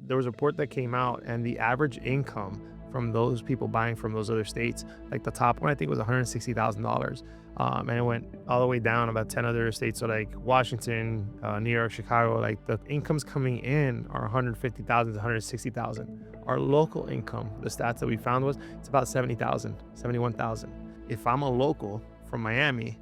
there was a report that came out, and the average income from those people buying from those other states, like the top one, I think was $160,000. And it went all the way down about 10 other states. So like Washington, New York, Chicago, like the incomes coming in are 150,000 to 160,000. Our local income, the stats that we found was it's about 70,000, 71,000. If I'm a local from Miami,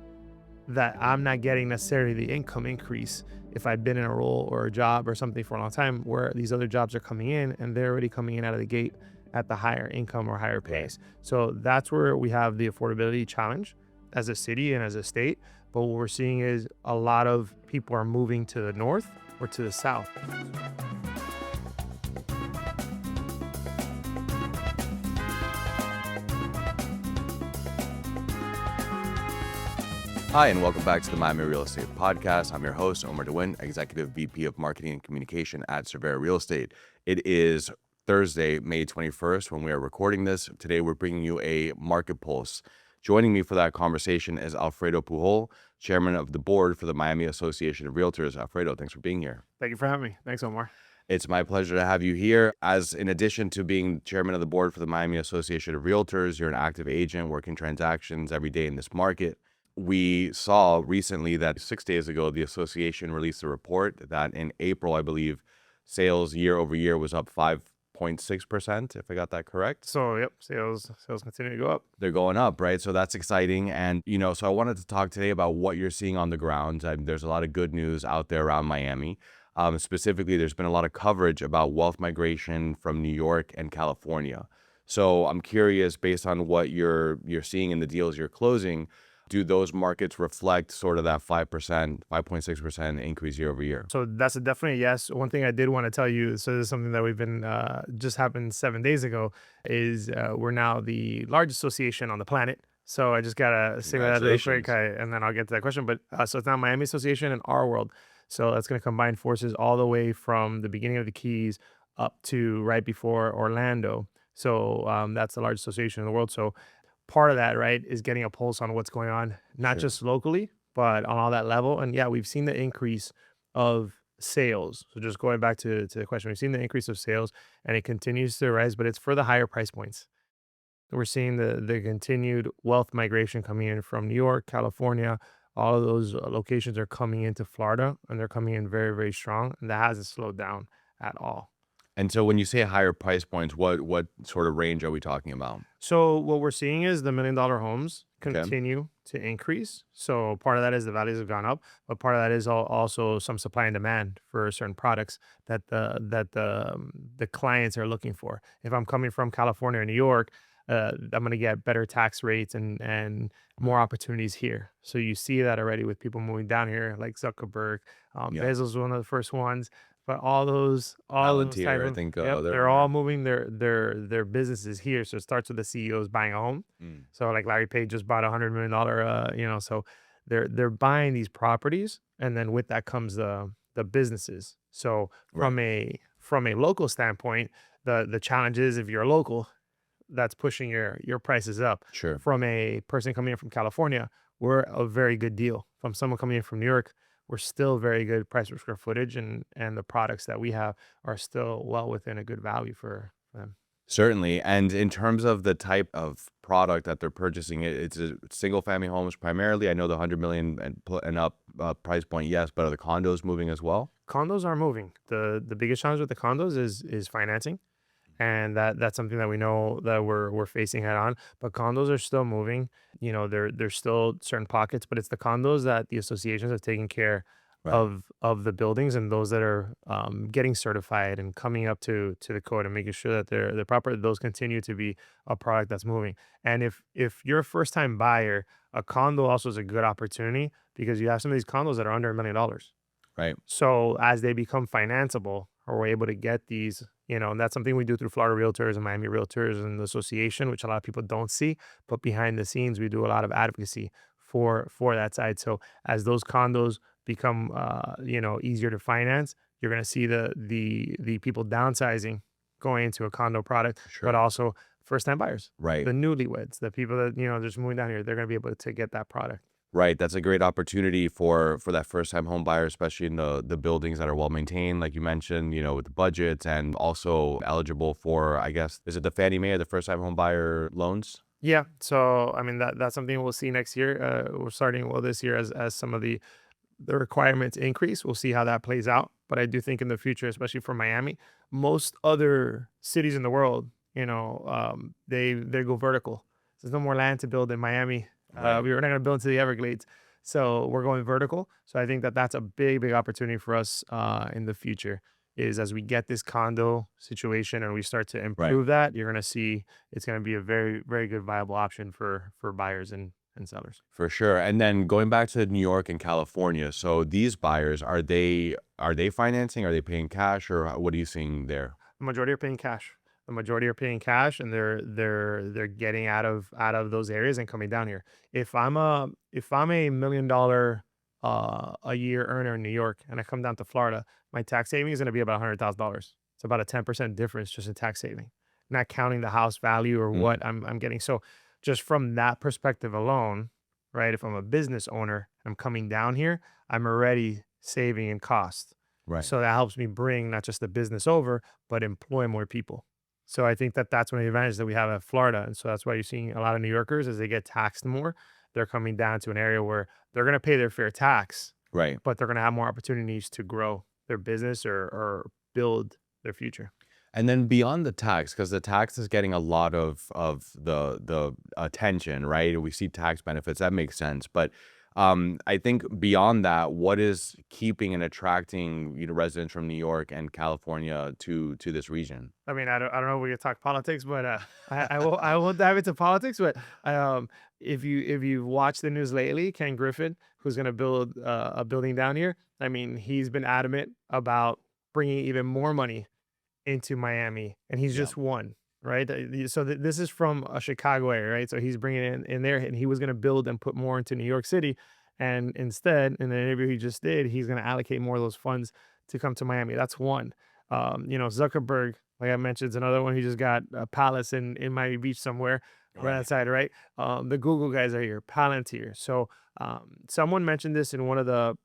that I'm not getting necessarily the income increase if I've been in a role or a job or something for a long time, where these other jobs are coming in and they're already coming in out of the gate at the higher income or higher pays. So that's where we have the affordability challenge as a city and as a state. But what we're seeing is a lot of people are moving to the north or to the south. Hi, and welcome back to the Miami Real Estate Podcast. I'm your host, Omar, Executive VP of Marketing and Communication at Surveyor Real Estate. It is Thursday, May 21st, when we are recording this. Today, we're bringing you a market pulse. Joining me for that conversation is Alfredo Pujol, Chairman of the Board for the Miami Association of Realtors. Alfredo, thanks for being here. Thank you for having me. Thanks, Omar. It's my pleasure to have you here. As in addition to being Chairman of the Board for the Miami Association of Realtors, you're an active agent working transactions every day in this market. We saw recently that 6 days ago, the association released a report that in April, I believe, sales year over year was up 5.6%, if I got that correct. So, yep, sales continue to go up. They're going up, right? So that's exciting. And, so I wanted to talk today about what you're seeing on the ground. There's a lot of good news out there around Miami. Specifically, there's been a lot of coverage about wealth migration from New York and California. So I'm curious, based on what you're seeing in the deals you're closing, do those markets reflect sort of that 5.6% increase year over year? So that's a definite yes. One thing I did want to tell you, so this is something that we've been, just happened 7 days ago, is we're now the largest association on the planet. So I just got to say that real quick, and then I'll get to that question. But so it's now Miami Association and RWorld. So that's going to combine forces all the way from the beginning of the Keys up to right before Orlando. So that's the largest association in the world. So part of that, right, is getting a pulse on what's going on, not just locally, but on all that level. And yeah, we've seen the increase of sales. So just going back to the question, we've seen the increase of sales and it continues to rise, but it's for the higher price points. We're seeing the continued wealth migration coming in from New York, California. All of those locations are coming into Florida and they're coming in very, very strong. And that hasn't slowed down at all. And so when you say higher price points, what sort of range are we talking about? So what we're seeing is the $1 million homes continue to increase. So part of that is the values have gone up, but part of that is also some supply and demand for certain products that the clients are looking for. If I'm coming from California or New York, I'm going to get better tax rates and more opportunities here. So you see that already with people moving down here, like Zuckerberg. Bezos was one of the first ones. But all those type of, I think they're all moving their businesses here. So it starts with the CEOs buying a home. So like Larry Page just bought $100 million, so they're buying these properties, and then with that comes the businesses. So from a local standpoint, the challenge is if you're a local, that's pushing your prices up. Sure. From a person coming in from California, we're a very good deal. From someone coming in from New York, we're still very good price per square footage, and the products that we have are still well within a good value for them. Certainly. And in terms of the type of product that they're purchasing, it's a single family homes primarily. I know the 100 million and up price point, yes, but are the condos moving as well? Condos are moving. The biggest challenge with the condos is financing. And that's something that we know that we're facing head on. But condos are still moving. There's still certain pockets, but it's the condos that the associations have taken care of the buildings, and those that are getting certified and coming up to the code and making sure that they're proper. Those continue to be a product that's moving. And if you're a first time buyer, a condo also is a good opportunity because you have some of these condos that are under $1 million. Right. So as they become financeable, or we're able to get these, and that's something we do through Florida Realtors and Miami Realtors and the association, which a lot of people don't see, but behind the scenes, we do a lot of advocacy for that side. So as those condos become, easier to finance, you're going to see the people downsizing going into a condo product, but also first time buyers, right? The newlyweds, the people that, just moving down here, they're going to be able to get that product. Right, that's a great opportunity for that first-time home buyer, especially in the buildings that are well-maintained, like you mentioned, with the budgets and also eligible for, I guess, is it the Fannie Mae or the first-time home buyer loans? Yeah. So I mean that's something we'll see next year. We're starting well this year as some of the requirements increase. We'll see how that plays out. But I do think in the future, especially for Miami, most other cities in the world, they go vertical. There's no more land to build in Miami. Right. We were not going to build into the Everglades, so we're going vertical. So I think that that's a big opportunity for us in the future. Is as we get this condo situation and we start to Right. improve that, you're going to see it's going to be a very good viable option for buyers and sellers. For sure. And then going back to New York and California, so these buyers, are they financing? Are they paying cash, or what are you seeing there? The majority are paying cash. The majority are paying cash, and they're getting out of those areas and coming down here. If I'm a $1 million a year earner in New York and I come down to Florida, my tax saving is going to be about $100,000. It's about a 10% difference just in tax saving, not counting the house value or Mm, what I'm getting. So just from that perspective alone, right? If I'm a business owner, I'm coming down here, I'm already saving in cost. right. So that helps me bring not just the business over, but employ more people. So I think that that's one of the advantages that we have at Florida. And so that's why you're seeing a lot of New Yorkers as they get taxed more, they're coming down to an area where they're going to pay their fair tax, Right. but they're going to have more opportunities to grow their business or build their future. And then beyond the tax, because the tax is getting a lot of the attention, right? We see tax benefits, that makes sense. But I think beyond that, what is keeping and attracting residents from New York and California to this region? I mean, I don't know if we can talk politics, but I won't dive into politics. But if you watched the news lately, Ken Griffin, who's going to build a building down here, I mean, he's been adamant about bringing even more money into Miami, and he's Yeah. just one, right? So this is from a Chicago area, right? So he's bringing in there, and he was going to build and put more into New York City, and instead, in the interview he just did, he's going to allocate more of those funds to come to Miami. That's one. Zuckerberg, like I mentioned, is another one. He just got a palace in Miami Beach somewhere, right Right. outside, right? The Google guys are here, Palantir. So someone mentioned this in one of the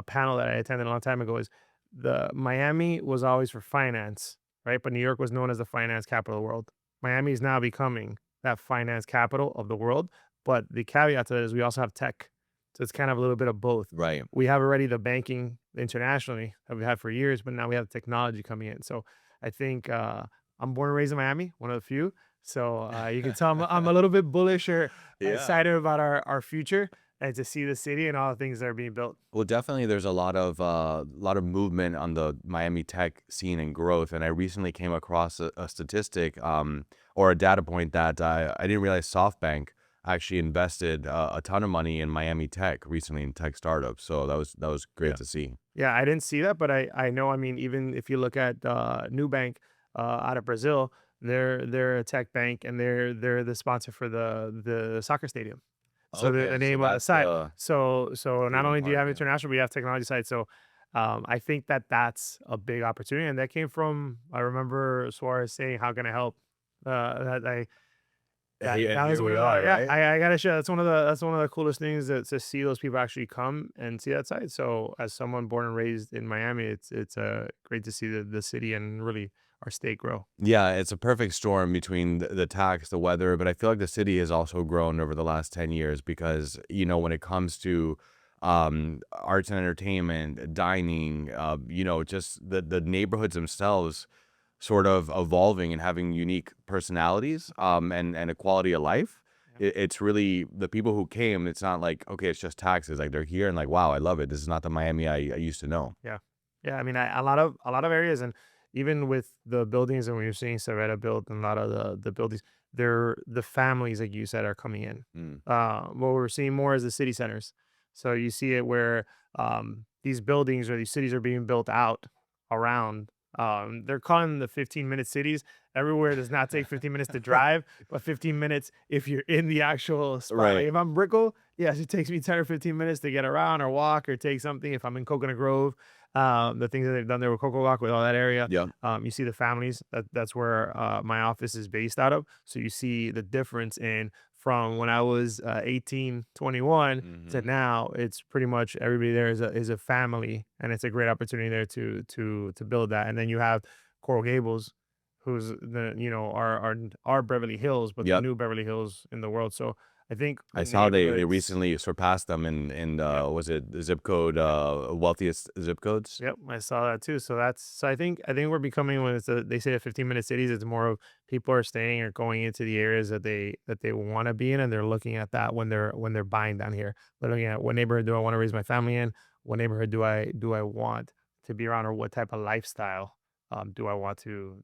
panel that I attended a long time ago. Is the Miami was always for finance, right? But New York was known as the finance capital of the world. Miami is now becoming that finance capital of the world. But the caveat to that is we also have tech. So it's kind of a little bit of both. Right. We have already the banking internationally that we've had for years, but now we have the technology coming in. So I think I'm born and raised in Miami, one of the few. So you can tell I'm a little bit bullish or Yeah. excited about our future and to see the city and all the things that are being built. Well, definitely, there's a lot of movement on the Miami tech scene and growth. And I recently came across a statistic, or a data point that I didn't realize SoftBank actually invested a ton of money in Miami tech recently in tech startups. So that was great Yeah. to see. Yeah, I didn't see that, but I know. I mean, even if you look at Nubank out of Brazil, they're a tech bank and they're the sponsor for the soccer stadium. So the Okay, so name on the that's side. the So not proven only do you part. have Yeah. international, but you have technology side. So I think that that's a big opportunity, and that came from I remember Suarez saying, "How can I help?" That I that Hey, and that was here one we of the are, yeah, right? I gotta share. That's one of the coolest things to see those people actually come and see that side. So as someone born and raised in Miami, it's great to see the city and really our state grow. Yeah, it's a perfect storm between the tax, the weather, but I feel like the city has also grown over the last 10 years because, when it comes to arts and entertainment, dining, just the neighborhoods themselves sort of evolving and having unique personalities, and a quality of life. Yeah. It's really the people who came, it's not like, okay, it's just taxes. Like they're here and like, wow, I love it. This is not the Miami I used to know. Yeah. Yeah, I mean, a lot of areas, and even with the buildings, and when you're seeing Savetta built, and a lot of the buildings, they're the families, like you said, are coming in. Mm. What we're seeing more is the city centers. So you see it where these buildings or these cities are being built out around. They're calling them the 15-minute cities. Everywhere does not take 15 minutes to drive, but 15 minutes if you're in the actual spot. Like Right. if I'm Brickell, yes, it takes me 10 or 15 minutes to get around or walk or take something. If I'm in Coconut Grove, the things that they've done there with Coco Walk, with all that area. Yeah. You see the families. That's where my office is based out of. So you see the difference in from when I was 18, 21 to Hmm. now, it's pretty much everybody there is a family, and it's a great opportunity there to build that. And then you have Coral Gables, who's the our Beverly Hills, but the Yep. new Beverly Hills in the world. So I think the I saw they neighborhoods. recently surpassed them in Yep. was it the zip code wealthiest zip codes? Yep, I saw that too. So I think we're becoming when they say the 15-minute cities, it's more of people are staying or going into the areas that they want to be in, and they're looking at that when they're buying down here. They're looking at what neighborhood do I want to raise my family in, what neighborhood do I want to be around, or what type of lifestyle do I want to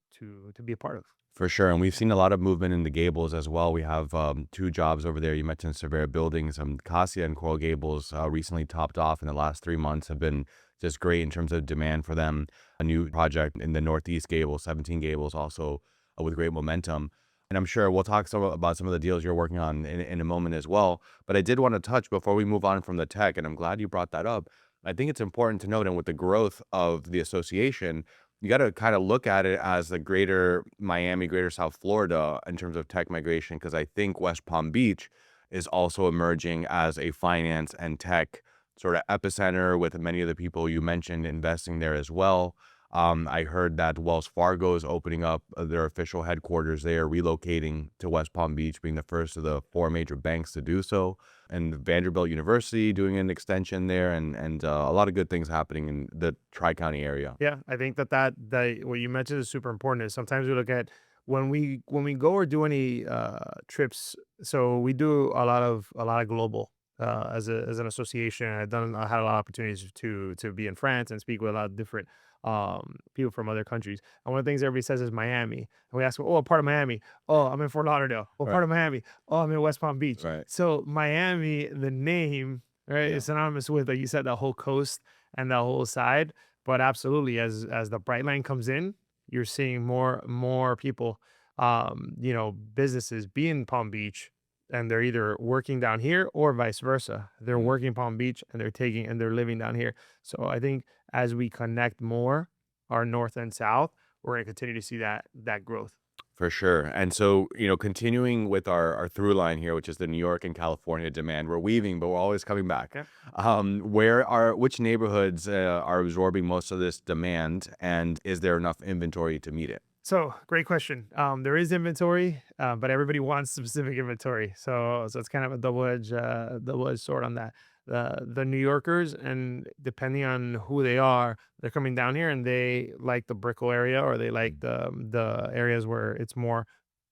be a part of. For sure, and we've seen a lot of movement in the Gables as well. We have two jobs over there. You mentioned Surveyor Buildings. Cassia and Coral Gables recently topped off in the last 3 months. Have been just great in terms of demand for them. A new project in the Northeast Gables, 17 Gables, also with great momentum. And I'm sure we'll talk about some of the deals you're working on in a moment as well. But I did want to touch before we move on from the tech, and I'm glad you brought that up. I think it's important to note, and with the growth of the association, you got to kind of look at it as the greater Miami, greater South Florida in terms of tech migration, because I think West Palm Beach is also emerging as a finance and tech sort of epicenter with many of the people you mentioned investing there as well. I heard that Wells Fargo is opening up their official headquarters there, relocating to West Palm Beach, being the first of the four major banks to do so, and Vanderbilt University doing an extension there, and a lot of good things happening in the Tri-County area. Yeah, I think that what you mentioned is super important. Is sometimes we look at when we go or do any trips. So we do a lot of global as an association. I had a lot of opportunities to be in France and speak with a lot of different people from other countries. And one of the things everybody says is Miami. And we ask them, "Oh, what part of Miami?" "Oh, I'm in Fort Lauderdale." "What part Right. of Miami?" "Oh, I'm in West Palm Beach." Right. So Miami, the name, right, Yeah. is synonymous with, like you said, the whole coast and the whole side. But absolutely, as the bright line comes in, you're seeing more people, businesses be in Palm Beach, and they're either working down here or vice versa. They're Mm. working Palm Beach and they're living down here. So I think as we connect more our north and south, we're gonna continue to see that growth. For sure. And so, continuing with our through line here, which is the New York and California demand, we're weaving, but we're always coming back. Okay. Which neighborhoods are absorbing most of this demand, and is there enough inventory to meet it? So great question. There is inventory, but everybody wants specific inventory. So it's kind of a double edged sword on that. The New Yorkers, and depending on who they are, they're coming down here and they like the Brickell area, or they like Mm. the areas where it's more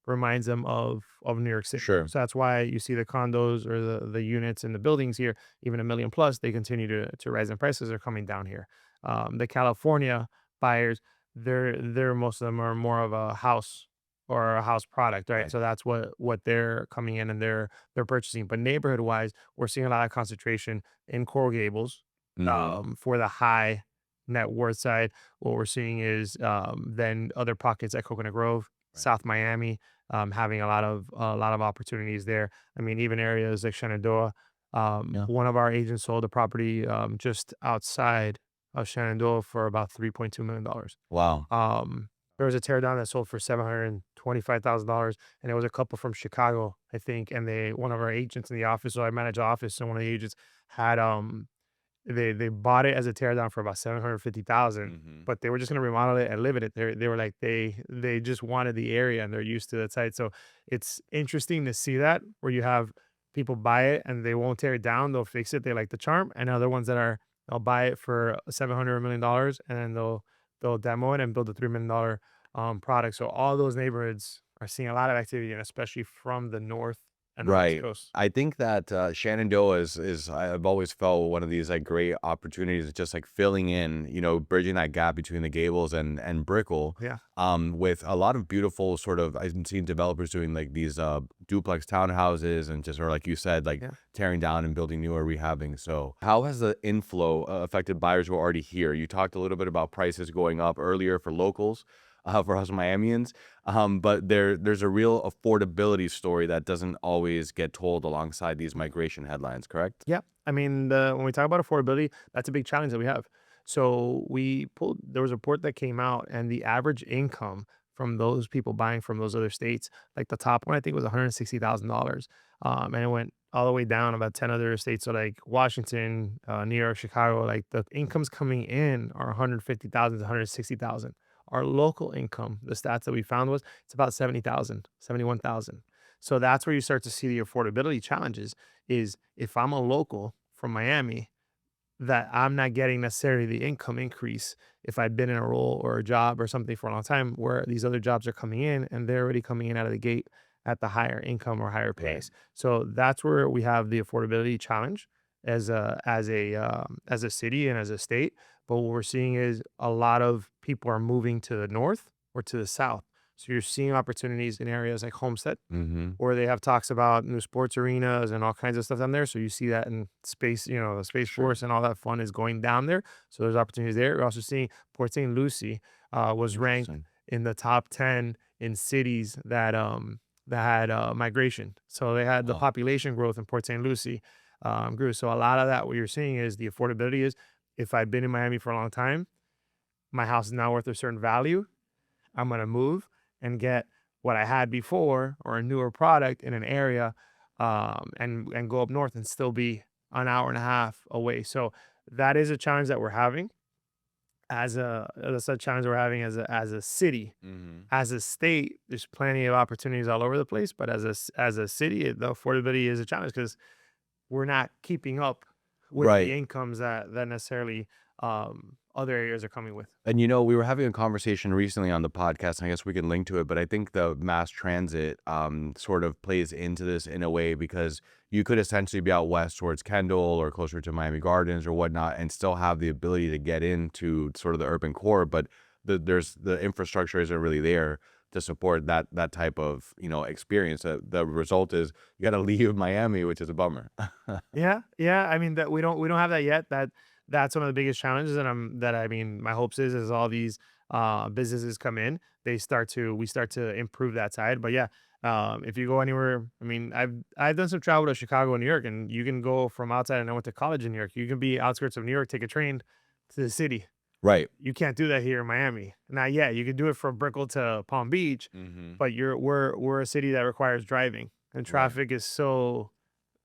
reminds them of New York City. Sure. So that's why you see the condos or the units and the buildings here, even a million plus, they continue to rise in prices. Are coming down here. The California buyers, they're most of them are more of a house or a house product, right? Right. So that's what they're coming in and they're purchasing. But neighborhood wise, we're seeing a lot of concentration in Coral Gables. Hmm. For the high net worth side, what we're seeing is then other pockets at Coconut Grove, Right. South Miami, having a lot of opportunities there. I mean, even areas like Shenandoah. Yeah. One of our agents sold a property just outside of Shenandoah for about $3.2 million. Wow. There was a tear down that sold for $725,000, and it was a couple from Chicago, I think. And one of our agents in the office, so I manage the office, and one of the agents had they bought it as a tear down for about 750,000, Hmm. but they were just gonna remodel it and live in it. They were like they just wanted the area and they're used to that site. So it's interesting to see that where you have people buy it and they won't tear it down, they'll fix it, they like the charm, and other ones that are they'll buy it for 700 million dollars and then they'll demo it and build a $3 million product. So all those neighborhoods are seeing a lot of activity, and especially from the north and the west Right. coast. I think that Shenandoah is I've always felt one of these like great opportunities, just like filling in, bridging that gap between the Gables and Brickell, Yeah. with a lot of beautiful sort of I've seen developers doing like these duplex townhouses and just or like you said, like Yeah. tearing down and building new or rehabbing. So how has the inflow affected buyers who are already here? You talked a little bit about prices going up earlier for locals. For us Miamians, but there's a real affordability story that doesn't always get told alongside these migration headlines, correct? Yeah. I mean, when we talk about affordability, that's a big challenge that we have. So there was a report that came out, and the average income from those people buying from those other states. Like the top one, I think was $160,000. And it went all the way down about 10 other states. So like Washington, New York, Chicago, like the incomes coming in are 150,000 to 160,000. Our local income, the stats that we found was it's about 70,000, 71,000. So that's where you start to see the affordability challenges is if I'm a local from Miami, that I'm not getting necessarily the income increase if I've been in a role or a job or something for a long time where these other jobs are coming in and they're already coming in out of the gate at the higher income or higher Right. pace. So that's where we have the affordability challenge as a city and as a state. But what we're seeing is a lot of people are moving to the north or to the south. So you're seeing opportunities in areas like Homestead Mm-hmm. or they have talks about new sports arenas and all kinds of stuff down there. So you see that in space, the Space Sure. Force and all that fun is going down there. So there's opportunities there. We're also seeing Port St. Lucie was ranked Interesting. in the top 10 in cities that had migration. So they had the Oh, population growth in Port St. Lucie grew. So a lot of that, what you're seeing is the affordability is if I've been in Miami for a long time, my house is now worth a certain value. I'm gonna move and get what I had before or a newer product in an area, and go up north and still be an hour and a half away. So that is a challenge that we're having that's a challenge we're having as a city. mm-hmm. As a state, there's plenty of opportunities all over the place, but as a city, the affordability is a challenge because we're not keeping up with the Right. incomes that necessarily other areas are coming with. And we were having a conversation recently on the podcast, and I guess we can link to it, but I think the mass transit sort of plays into this in a way because you could essentially be out west towards Kendall or closer to Miami Gardens or whatnot and still have the ability to get into sort of the urban core, but the infrastructure isn't really there to support that type of experience. The result is you got to leave Miami, which is a bummer. Yeah, yeah. I mean that we don't have that yet. That's one of the biggest challenges, and I mean my hopes is as all these businesses come in, we start to improve that side. But yeah, if you go anywhere, I mean I've done some travel to Chicago and New York, and you can go from outside. And I went to college in New York. You can be outskirts of New York, take a train to the city. Right. You can't do that here in Miami. Not yet. You can do it from Brickell to Palm Beach, Mm-hmm. but we're a city that requires driving, and Right. traffic is so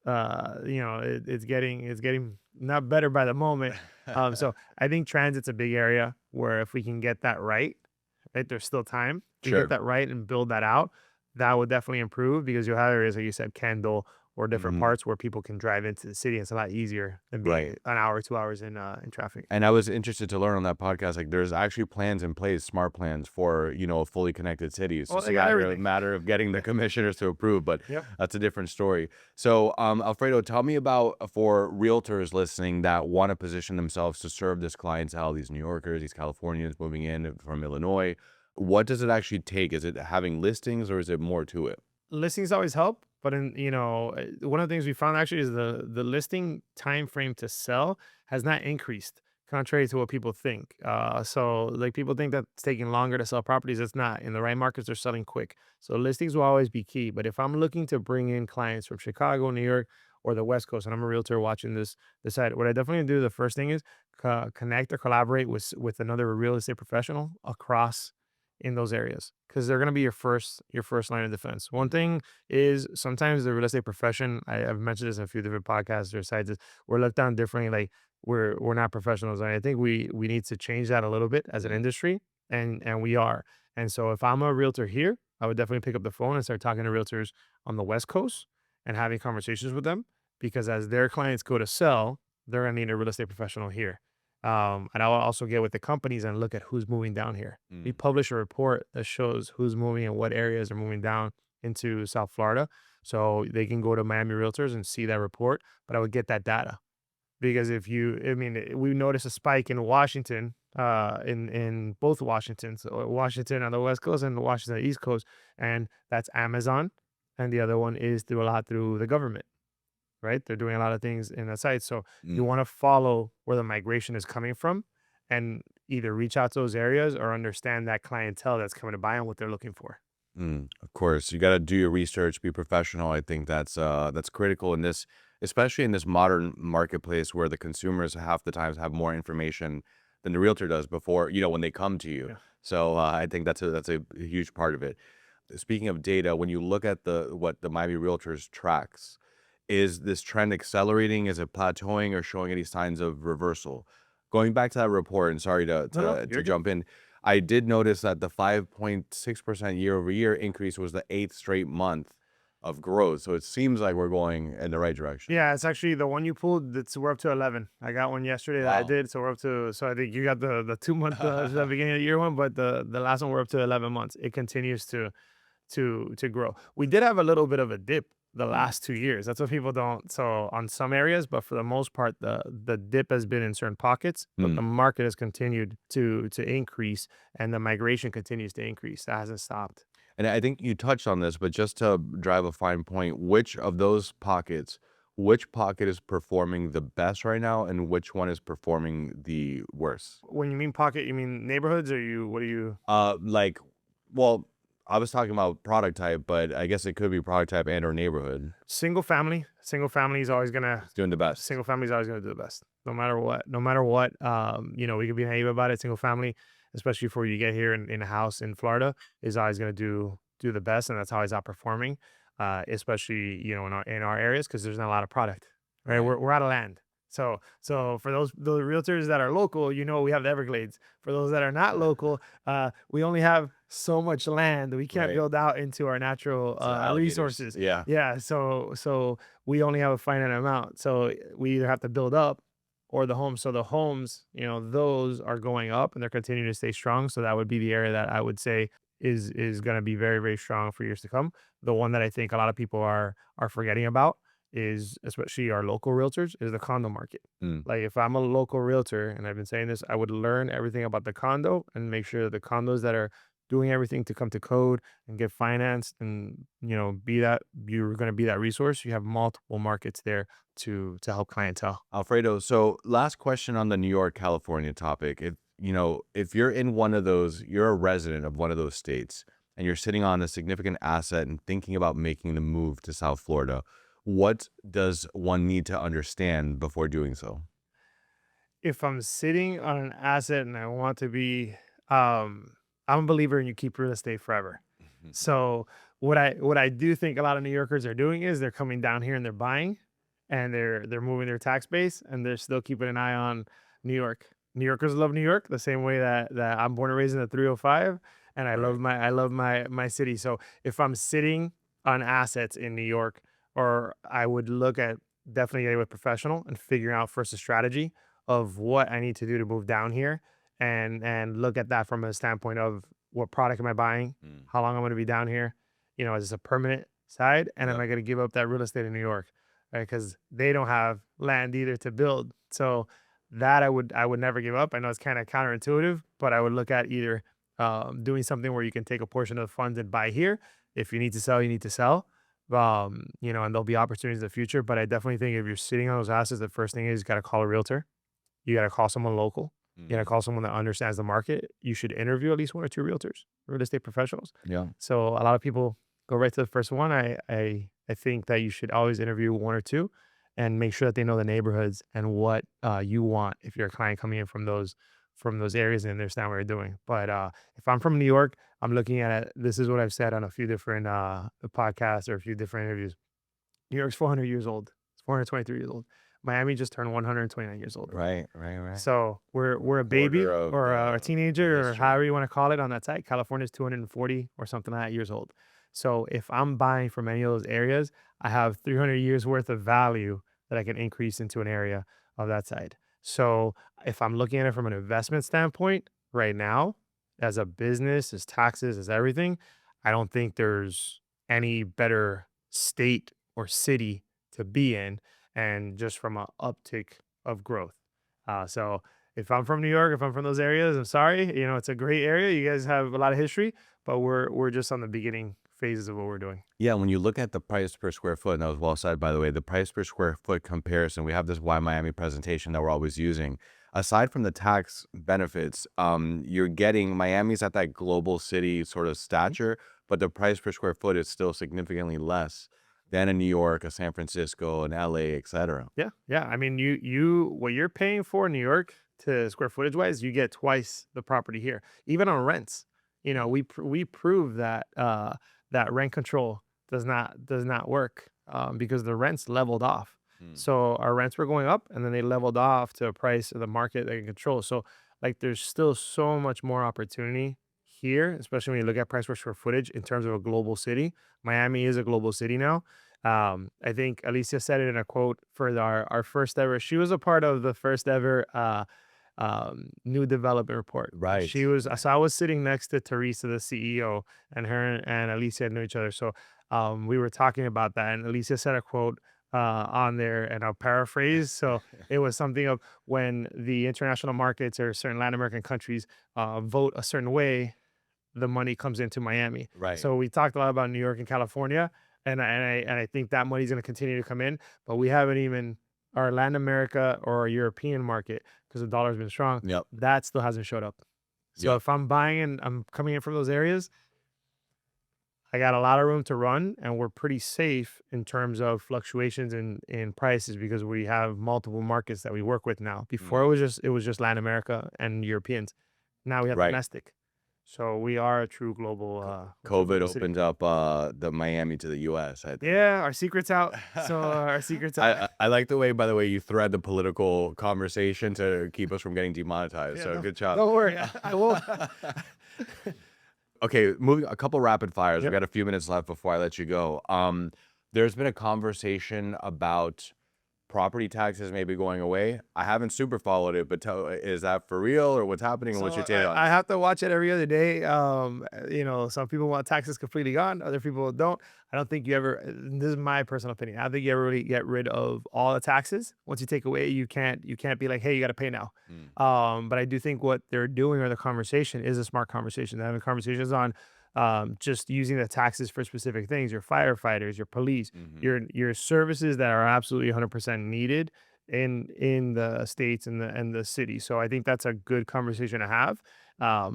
it's getting not better by the moment. So I think transit's a big area where if we can get that right, there's still time. If we get Sure. that right and build that out, that would definitely improve because you'll have areas like you said, Kendall or different Mhm. parts where people can drive into the city. It's a lot easier than being Right. an hour, 2 hours in traffic. And I was interested to learn on that podcast, like there's actually plans in place, smart plans for, a fully connected city. It's Well, just a they got matter, everything. matter of getting the commissioners to approve, but Yep. that's a different story. So, Alfredo, tell me about for realtors listening that want to position themselves to serve this clientele, these New Yorkers, these Californians moving in from Illinois. What does it actually take? Is it having listings or is it more to it? Listings always help, but one of the things we found actually is the listing time frame to sell has not increased, contrary to what people think. So like people think that it's taking longer to sell properties. It's not. In the right markets, they're selling quick. So listings will always be key. But if I'm looking to bring in clients from Chicago, New York, or the West Coast, and I'm a realtor watching this side, what I definitely do the first thing is connect or collaborate with another real estate professional across in those areas because they're going to be your first line of defense. One Mhm. thing is sometimes the real estate profession, I've mentioned this in a few different podcasts or sites, is we're looked down differently. Like we're not professionals, and I think we need to change that a little bit as an Mm. industry, and we are. And so if I'm a realtor here, I would definitely pick up the phone and start talking to realtors on the West Coast and having conversations with them because as their clients go to sell, they're going to need a real estate professional here. And I'll also get with the companies and look at who's moving down here. We Mm. publish a report that shows who's moving and what areas are moving down into South Florida. So they can go to Miami Realtors and see that report. But I would get that data because we noticed a spike in Washington, in both Washingtons, so Washington on the West Coast and Washington on the East Coast. And that's Amazon. And the other one is through the government, right? They're doing a lot of things in the site. So you Mm. want to follow where the migration is coming from and either reach out to those areas or understand that clientele that's coming to buy and what they're looking for. Mm, of course, you got to do your research, be professional. I think that's critical in this, especially in this modern marketplace where the consumers half the times have more information than the realtor does before, when they come to you. Yeah. So I think that's a huge part of it. Speaking of data, when you look at what the Miami Realtors tracks, is this trend accelerating? Is it plateauing or showing any signs of reversal? Going back to that report, and sorry to No, no, to, you're to good. jump in, I did notice that the 5.6% year over year increase was the eighth straight month of growth. So it seems like we're going in the right direction. Yeah, it's actually the one you pulled. We're up to 11. I got one yesterday that I Wow. did, so we're up to. So I think you got the 2 month the beginning of the year one, but the last one we're up to 11 months. It continues to grow. We did have a little bit of a dip the Mm, last 2 years. That's what people don't. So on some areas, but for the most part, the dip has been in certain pockets, but the mm. market has continued to increase, and the migration continues to increase. That hasn't stopped. And I think you touched on this, but just to drive a fine point, which pocket is performing the best right now, and which one is performing the worst? When you mean pocket, you mean neighborhoods, or you? What do you? Like, well, I was talking about product type, but I guess it could be product type and or neighborhood. Single family. Single family is always gonna. It's doing the best. Single family is always gonna do the best, no matter what. No matter what. We can be naive about it. Single family, especially before you get here in a house in Florida, is always gonna do the best, and that's always outperforming. Especially in our areas because there's not a lot of product. Right, Right. we're out of land. So for those realtors that are local, we have the Everglades. For those that are not local, we only have so much land. We can't Right. build out into our natural It's alligators. resources. Yeah. Yeah, so we only have a finite amount. So we either have to build up or the homes. So the homes, those are going up and they're continuing to stay strong. So that would be the area that I would say is going to be very, very strong for years to come. The one that I think a lot of people are forgetting about is, especially our local realtors, is the condo market. Mm. Like if I'm a local realtor, and I've been saying this, I would learn everything about the condo and make sure that the condos that are doing everything to come to code and get financed and be that you're going to be that resource. You have multiple markets there to help clientele. Alfredo, so last question on the New York, California topic. If you're in one of those, you're a resident of one of those states and you're sitting on a significant asset and thinking about making the move to South Florida, what does one need to understand before doing so? If I'm sitting on an asset and I want to be, I'm a believer in you keep real estate forever. So what I do think a lot of New Yorkers are doing is they're coming down here and they're buying, and they're moving their tax base, and they're still keeping an eye on New York. New Yorkers love New York the same way that I'm born and raised in the 305, and I love Right. my city. So if I'm sitting on assets in New York, or I would look at definitely getting with professional and figuring out first a strategy of what I need to do to move down here, and look at that from a standpoint of what product am I buying, Mm. how long I'm going to be down here, is this a permanent side, and am Yep. I going to give up that real estate in New York, right? Because they don't have land either to build. So that I would never give up. I know it's kind of counterintuitive, but I would look at either doing something where you can take a portion of the funds and buy here. If you need to sell, you need to sell. And there'll be opportunities in the future. But I definitely think if you're sitting on those assets, the first thing is you got to call a realtor. You got to call someone local. You got to Mhm. call someone that understands the market. You should interview at least one or two realtors, real estate professionals. Yeah. So a lot of people go right to the first one. I think that you should always interview one or two, and make sure that they know the neighborhoods and what you want if you're a client coming in from those areas and understand what you're doing. But if I'm from New York, I'm looking at it. This is what I've said on a few different podcasts or a few different interviews. New York's 400 years old. It's 423 years old. Miami just turned 129 years old. Right. Right. Right. So we're a Quarter baby of or a the teenager or history. however you want to call it on that side. California's 240 or something like that years old. So if I'm buying from any of those areas, I have 300 years worth of value that I can increase into an area of that side. So if I'm looking at it from an investment standpoint right now, as a business, as taxes, as everything, I don't think there's any better state or city to be in, and just from a uptick of growth. So if I'm from New York, if I'm from those areas, I'm sorry. It's a great area. You guys have a lot of history, but we're just on the beginning phases of what we're doing. Yeah, when you look at the price per square foot, and that was well said, by the way, the price per square foot comparison, we have this Why Miami presentation that we're always using. Aside from the tax benefits, you're getting Miami's at that global city sort of Mhm. stature, but the price per square foot is still significantly less than a New York, a San Francisco, an LA, etc. Yeah, yeah. I mean, you what you're paying for in New York. to square footage wise, you get twice the property here. Even on rents, we prove that that rent control does not work, because the rents leveled off. Mm. So our rents were going up, and then they leveled off to a price of the market they can control. So like, there's still so much more opportunity here, especially when you look at price per square footage in terms of a global city. Miami is a global city now. I think Alicia said it in a quote for our first ever. She was a part of the first ever new development report. Right. She was, Right. so I was sitting next to Teresa, the CEO, and her and Alicia knew each other. So we were talking about that, and Alicia said a quote on there, and I'll paraphrase. So it was something of, when the international markets or certain Latin American countries vote a certain way, the money comes into Miami. Right. So we talked a lot about New York and California, and I think that money's going to continue to come in, but we haven't even, our Latin America or our European market, because the dollar's been strong, Yep. that still hasn't showed up. So Yep. if I'm buying and I'm coming in from those areas, I got a lot of room to run, and we're pretty safe in terms of fluctuations in prices, because we have multiple markets that we work with now. Before, Mm. it was just Latin America and Europeans. Now we have Right. domestic. So we are a true COVID global city. opened up the Miami to the US, I think. Yeah, our secret's out. So our secret's out. I like the way, by the way, you thread the political conversation to keep us from getting demonetized. Yeah, So no, good job. don't worry. I won't. Okay, moving a couple rapid fires. We Yep. got a few minutes left before I let you go. There's been a conversation about property taxes maybe going away. I haven't super followed it, but is that for real, or what's happening, and So what's your take on I it? have to watch it every other day. Some people want taxes completely gone, other people don't. I don't think you ever. This is my personal opinion. I don't think you ever really get rid of all the taxes. Once you take away, you can't be like, hey, you got to pay now. Mm. But I do think what they're doing, or the conversation, is a smart conversation. They're having conversations on just using the taxes for specific things. Your firefighters, your police, Hmm. your services that are absolutely 100% needed in the states and the city. So I think that's a good conversation to have.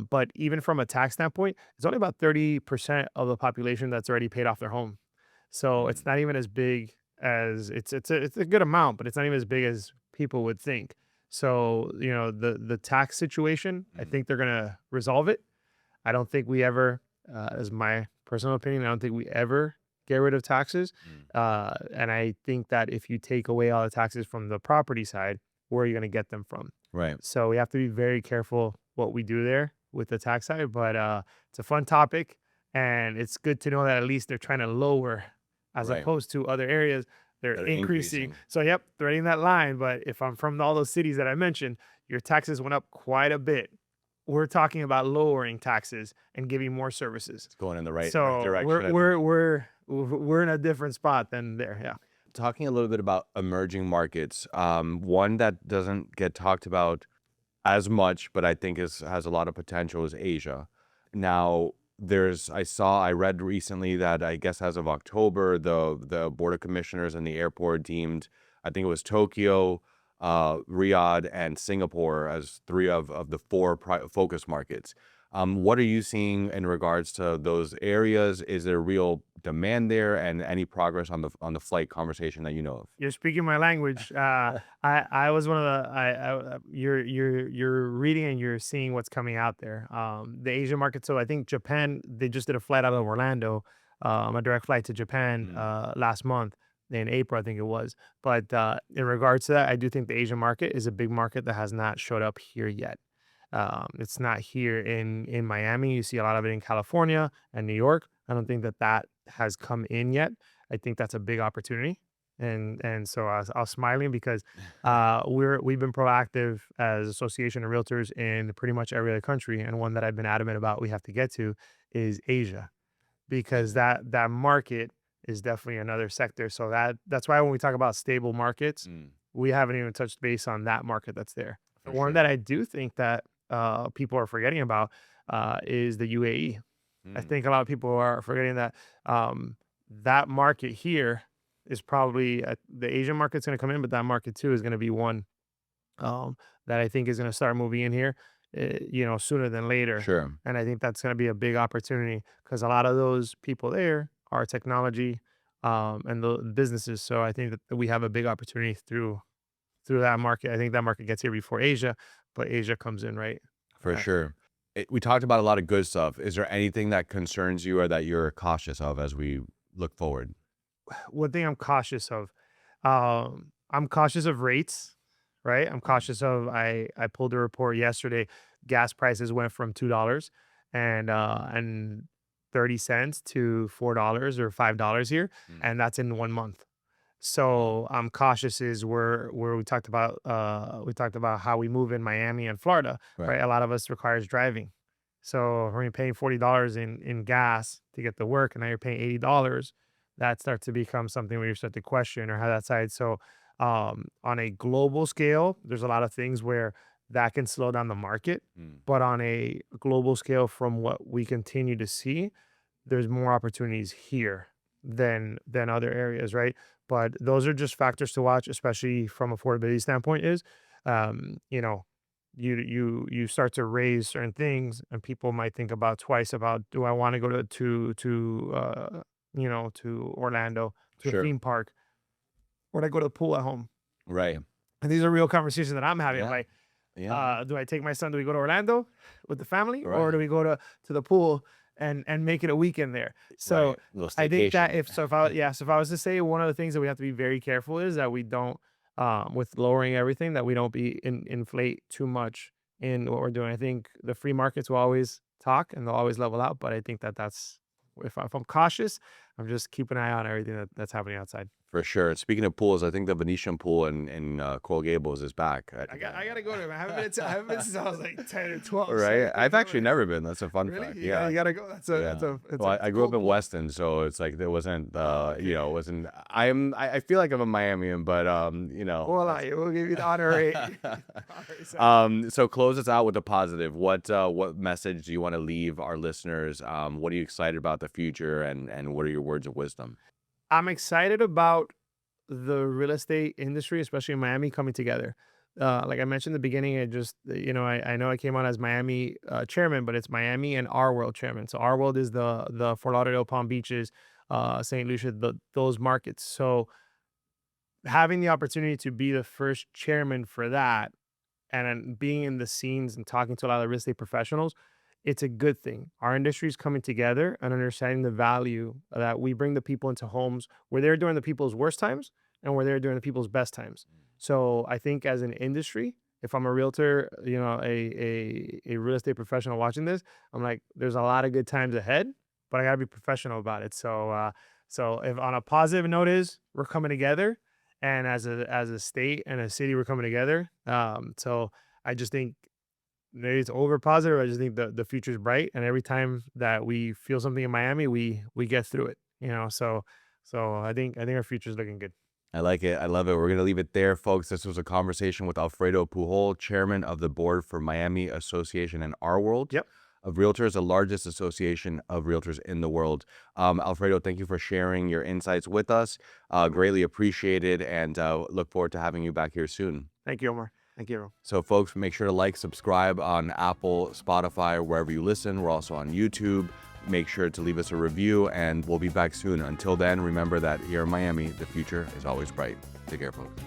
But even from a tax standpoint, it's only about 30% of the population that's already paid off their home. So Mm. it's not even as big as, it's a good amount, but it's not even as big as people would think. So, the tax situation, I Mm. think they're gonna resolve it. I don't think we ever, as my personal opinion, I don't think we ever get rid of taxes. Mm. And I think that if you take away all the taxes from the property side, where are you going to get them from? Right. So we have to be very careful what we do there with the tax side. But it's a fun topic, and it's good to know that at least they're trying to lower, as Right. opposed to other areas, they're They're increasing. increasing. So, yep, threading that line. But if I'm from all those cities that I mentioned, your taxes went up quite a bit. We're talking about lowering taxes and giving more services. It's going in the right So direction, we're I think. we're we're we're in a different spot than there. Yeah. Talking a little bit about emerging markets, one that doesn't get talked about as much, but I think has a lot of potential, is Asia. Now, I read recently that, I guess, as of October, the board of commissioners and the airport deemed, I think it was Tokyo, Riyadh, and Singapore as three of the four focus markets. What are you seeing in regards to those areas? Is there real demand there, and any progress on the flight conversation that you know of? You're speaking my language. I was one of the you're reading and you're seeing what's coming out there. The Asian market. So I think Japan, they just did a flight out of Orlando, a direct flight to Japan Mm. last month in April, I think it was. But in regards to that, I do think the Asian market is a big market that has not showed up here yet. It's not here in Miami. You see a lot of it in California and New York. I don't think that has come in yet. I think that's a big opportunity, and so I was smiling because we've been proactive as Association of Realtors in pretty much every other country, and one that I've been adamant about we have to get to is Asia, because Mm. that market is definitely another sector. So that's why when we talk about stable markets, Mm. we haven't even touched base on that market that's there. The For one sure. that I do think that people are forgetting about is the UAE. I Mm. think a lot of people are forgetting that that market here is probably, the Asian market's going to come in, but that market too is going to be one that I think is going to start moving in here, sooner than later. Sure. And I think that's going to be a big opportunity, because a lot of those people there are technology and the businesses. So I think that we have a big opportunity through that market. I think that market gets here before Asia, but Asia comes in, right? For sure. We talked about a lot of good stuff. Is there anything that concerns you or that you're cautious of as we look forward? One thing I'm cautious of, I'm cautious of rates, right? I'm Mm. cautious of I pulled a report yesterday. Gas prices went from $2 and 30 cents to $4 or $5 here, Mm. and that's in 1 month. Wow. So I'm cautious is where we talked about how we move in Miami and Florida, Right. right? A lot of us requires driving. So when you're paying $40 in gas to get to work and now you're paying $80, that starts to become something where you start to question or have that side. So on a global scale, there's a lot of things where that can slow down the market. Mm. But on a global scale, from what we continue to see, there's more opportunities here than other areas, right? But those are just factors to watch, especially from affordability standpoint. Is you know, you start to raise certain things, and people might think about twice about, do I want to go to Orlando to a Sure. theme park, or do I go to the pool at home? Right. And these are real conversations that I'm having. I'm Yeah. like, Yeah. do I take my son? Do we go to Orlando with the family, or Right. do we go to the pool and make it a weekend there? So Right. Little I think that staycation. if I was to say, one of the things that we have to be very careful is that we don't, with lowering everything, that we don't inflate too much in what we're doing. I think the free markets will always talk and they'll always level out, but I think that's, if I'm cautious, I'm just keeping an eye on everything that's happening outside. For sure. Speaking of pools, I think the Venetian pool in Coral Gables is back. I think I gotta go there, man. I haven't been since I was like 10 or 12. So I right. gotta I've go actually there. never been. That's a fun Really? fact. You Yeah. gotta go. Yeah. It's Well, I a grew up cool in pool. Weston, so it's like there wasn't, Oh, you okay. know, it wasn't. I feel like I'm a Miamian, but Well, that's we'll give you the honorary. Honorary side. So close us out with a positive. What message do you want to leave our listeners? What are you excited about the future, and what are your words of wisdom? I'm excited about the real estate industry, especially in Miami, coming together. Like I mentioned in the beginning, I know I came on as Miami chairman, but it's Miami and RWorld chairman. So RWorld is the Fort Lauderdale, Palm Beaches, St. Lucia, those markets. So having the opportunity to be the first chairman for that, and then being in the scenes and talking to a lot of real estate professionals, it's a good thing. Our industry is coming together and understanding the value that we bring the people into homes where they're during the people's worst times and where they're during the people's best times. So I think as an industry, if I'm a realtor, a real estate professional watching this, I'm like, there's a lot of good times ahead, but I gotta be professional about it. So if on a positive note is we're coming together, and as a state and a city, we're coming together. So I just think maybe it's over positive. I just think the future is bright, and every time that we feel something in Miami, we get through it. So I think our future is looking good. I like it. I love it. We're going to leave it there, folks. This was a conversation with Alfredo Pujol, chairman of the board for Miami Association and RWorld Yep. of Realtors, the largest association of realtors in the world. Alfredo, thank you for sharing your insights with us. Greatly appreciated, and look forward to having you back here soon. Thank you, Omar. Thank you, everyone. So, folks, make sure to like, subscribe on Apple, Spotify, or wherever you listen. We're also on YouTube. Make sure to leave us a review, and we'll be back soon. Until then, remember that here in Miami, the future is always bright. Take care, folks.